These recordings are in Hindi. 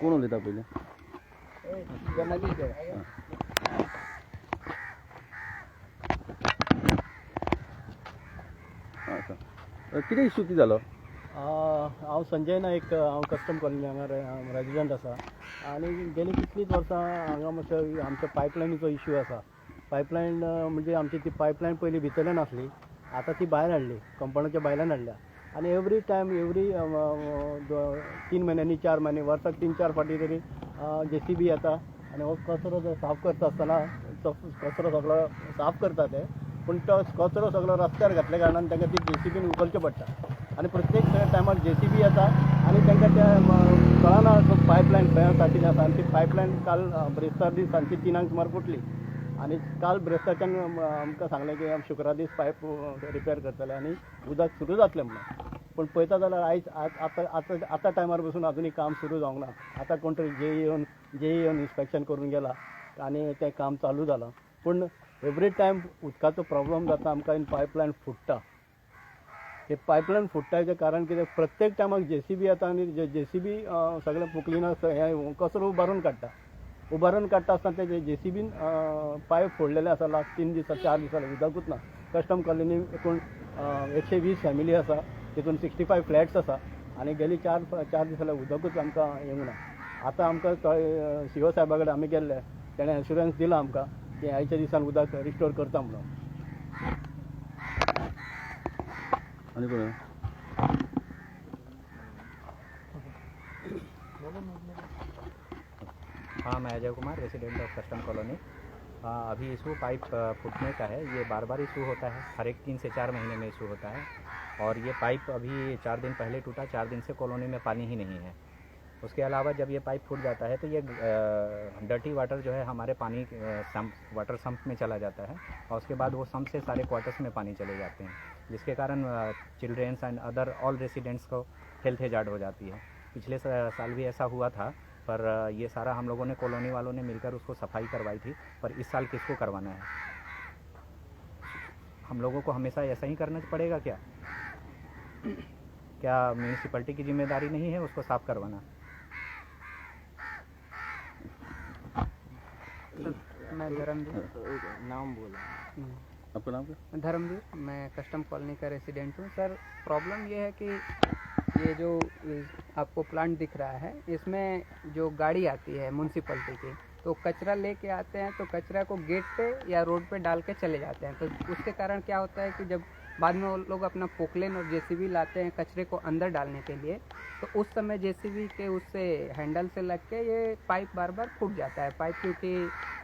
कोण होते पहिले? कितें इश्यू ती जालो? हांव संजय नायक, हांव कस्टम कॉलनी हांगा रेजिडेंट आसा आनी गेली कितलींच वर्सां हांगा मातसो आमच्या पायपलायनीचो इश्यू आसा. पायपलायन म्हणजे आमची ती पायपलायन पयलीं भितरल्यान आसली, आतां ती भायर हाडली, कंपाउंडाच्या भायल्यान हाडल्या आनी एवरी टायम 3 म्हयन्यांनी 4 म्हयने वर्साक 3-4 फावटी तरी JCB येता आनी हो कचरो जो साफ करता आसतना कचरो सगळो साफ करता ते, पूण तो कचरो सगळो रस्त्यार घातल्या कारणान तांकां ती JCBन उखलचें पडटा आनी प्रत्येक टायमार JCB येता आनी तांकां त्या कळना पायपलायन खंय साठिल्ली आसा आनी ती पायपलायन काल ब्रेस्तार दीस सांजची 3 सुमार फुटली आनी काल ब्रेस्तारच्यान आमकां सांगलें की शुक्रार दीस पायप रिपेर करतले आनी उदक सुरू जातलें म्हणून. पूण पळयता जाल्यार आयज आतां टायमार बसून आजुनूय काम सुरू जावंक ना. आतां कोण तरी जे येवन इन्स्पेक्शन करून गेला आनी तें काम चालू जालां. पूण एवरी टायम उदकाचो प्रॉब्लम जाता आमकां आनी पायपलायन फुट्टा. हे पायपलायन फुट्टाचें कारण कितें, प्रत्येक टायमाक JCB येता आनी JCB सगळें पुकलीना हें कचरो उबारून काडटा आसतना ते JCBन पायप फोडलेले आसा. लास्ट 3 दीस 4 दीस जाले उदकूच ना. कस्टम कॉलनी एकूण 120 फॅमिली आसा, तितून 65 फ्लॅट्स आसा आनी गेली 4 दीस जाल्यार उदकूच आमकां येवंक ना. आतां आमकां CO साहेबा कडेन आमी गेल्ले, तेणें एश्युरन्स दिला आमकां की आयच्या दिसान उदक रिस्टोर करता म्हणून. आनी कोण? हाँ, मैं Ajay Kumar, resident of custom colony. अभी इशू पाइप फूटने का है। ये बार बार इशू होता है, हर एक 3 से 4 महीने में इशू होता है। और ये पाइप अभी 4 दिन पहले टूटा, 4 दिन से कॉलोनी में पानी ही नहीं है। उसके अलावा जब ये पाइप फूट जाता है तो ये डर्टी वाटर जो है हमारे पानी वाटर सम्प में चला जाता है और उसके बाद वो सम्प से सारे क्वार्टर्स में पानी चले जाते हैं, जिसके कारण childrens and other all residents को हेल्थ हैजार्ड हो जाती है। पिछले साल भी ऐसा हुआ था, पर ये सारा हम लोगों ने कॉलोनी वालों ने मिलकर उसको सफाई करवाई थी। पर इस साल किसको करवाना है? हम लोगों को हमेशा ऐसा ही करना पड़ेगा क्या? क्या म्यूनिसिपैलिटी की जिम्मेदारी नहीं है उसको साफ़ करवाना? मैं धर्मवीर, नाम बोला। आपका नाम क्या? धर्मवीर, मैं कस्टम कॉलोनी का रेसिडेंट हूँ। सर, प्रॉब्लम ये है कि ये जो आपको प्लांट दिख रहा है, इसमें जो गाड़ी आती है म्यूनसिपैलिटी की, तो कचरा लेके आते हैं तो कचरा को गेट पे या रोड पे डाल के चले जाते हैं। तो उसके कारण क्या होता है कि जब बाद में वो लोग अपना पोकलेन और JCB लाते हैं कचरे को अंदर डालने के लिए, तो उस समय JCB के उससे हैंडल से लग के ये पाइप बार बार फूट जाता है। पाइप क्योंकि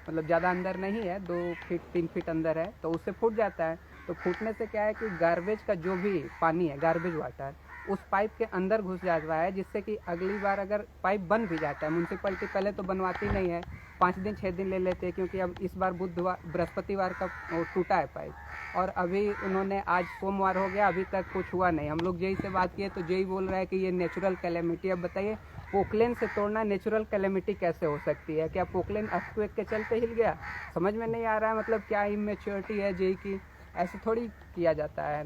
मतलब ज़्यादा अंदर नहीं है, 2 फीट 3 फीट अंदर है, तो उससे फूट जाता है। तो फूटने से क्या है कि गार्बेज का जो भी पानी है, गार्बेज वाटर, उस पाइप के अंदर घुस जाता है, जिससे कि अगली बार अगर पाइप बन भी जाता है, म्यूनसिपैलिटी पहले तो बनवाती नहीं है, 5 दिन 6 दिन ले लेते हैं, क्योंकि अब इस बार बृहस्पतिवार का टूटा है पाइप और अभी उन्होंने आज सोमवार हो गया, अभी तक कुछ हुआ नहीं। हम लोग जेई से बात किए तो जेई बोल रहा है कि ये नेचुरल कैलेमिटी। अब बताइए, पोकलेन से तोड़ना नेचुरल कैलेमिटी कैसे हो सकती है? क्या पोकलेन अर्थक्वेक के चलते हिल गया? समझ में नहीं आ रहा है। मतलब क्या इमेच्योरिटी है जेई की? ऐसे थोड़ी किया जाता है।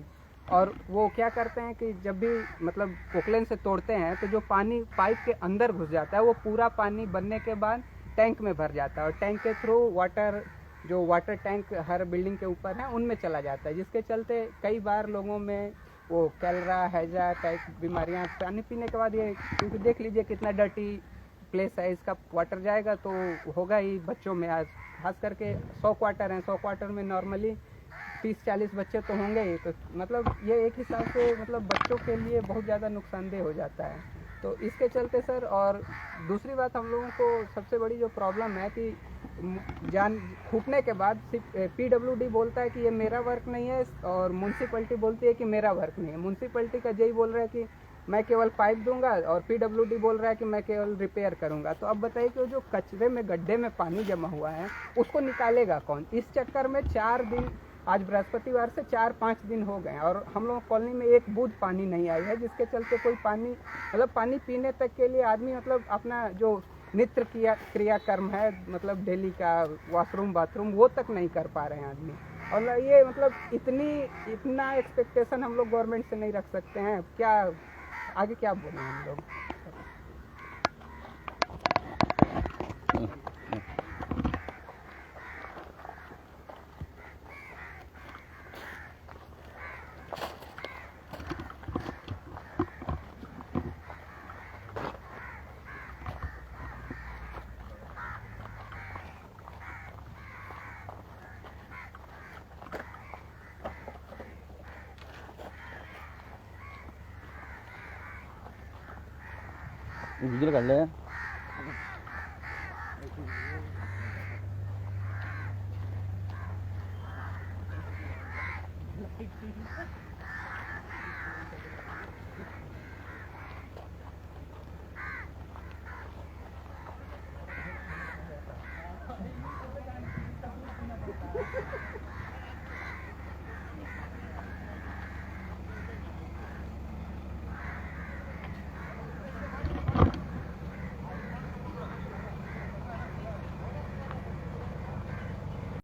और वो क्या करते हैं कि जब भी मतलब पोकलेन से तोड़ते हैं तो जो पानी पाइप के अंदर घुस जाता है, वो पूरा पानी बनने के बाद टैंक में भर जाता है और टैंक के थ्रू वाटर टैंक हर बिल्डिंग के ऊपर है, उनमें चला जाता है, जिसके चलते कई बार लोगों में वो कैलरा, हैजा टाइप बीमारियां पानी पीने के बाद ये, क्योंकि देख लीजिए कितना डर्टी प्लेस है, इसका वाटर जाएगा तो होगा ही बच्चों में। आज खास करके 100 क्वार्टर हैं, 100 क्वार्टर में नॉर्मली 30-40 बच्चे तो होंगे ही, तो मतलब ये एक हिसाब से मतलब बच्चों के लिए बहुत ज़्यादा नुकसानदेह हो जाता है। तो इसके चलते सर, और दूसरी बात हम लोगों को सबसे बड़ी जो प्रॉब्लम है कि फूटने के बाद PWD बोलता है कि ये मेरा वर्क नहीं है और म्यूनसिपैलिटी बोलती है कि मेरा वर्क नहीं है। म्यूनसिपैलिटी का जेई बोल रहा है कि मैं केवल पाइप दूंगा और PWD बोल रहा है कि मैं केवल रिपेयर करूंगा। तो अब बताइए कि जो कचरे में गड्ढे में पानी जमा हुआ है उसको निकालेगा कौन? इस चक्कर में 4 दिन, आज बृहस्पतिवार से 4-5 दिन हो गए और हम लोग कॉलोनी में एक बूंद पानी नहीं आई है, जिसके चलते कोई पानी मतलब पानी पीने तक के लिए आदमी मतलब अपना जो नित्य क्रियाकर्म है, मतलब डेली का वॉशरूम बाथरूम, वो तक नहीं कर पा रहे हैं आदमी। और ये मतलब इतना एक्सपेक्टेशन हम लोग गवर्नमेंट से नहीं रख सकते हैं क्या? आगे क्या बोलें हम लोग? विजिल काढले Thank you.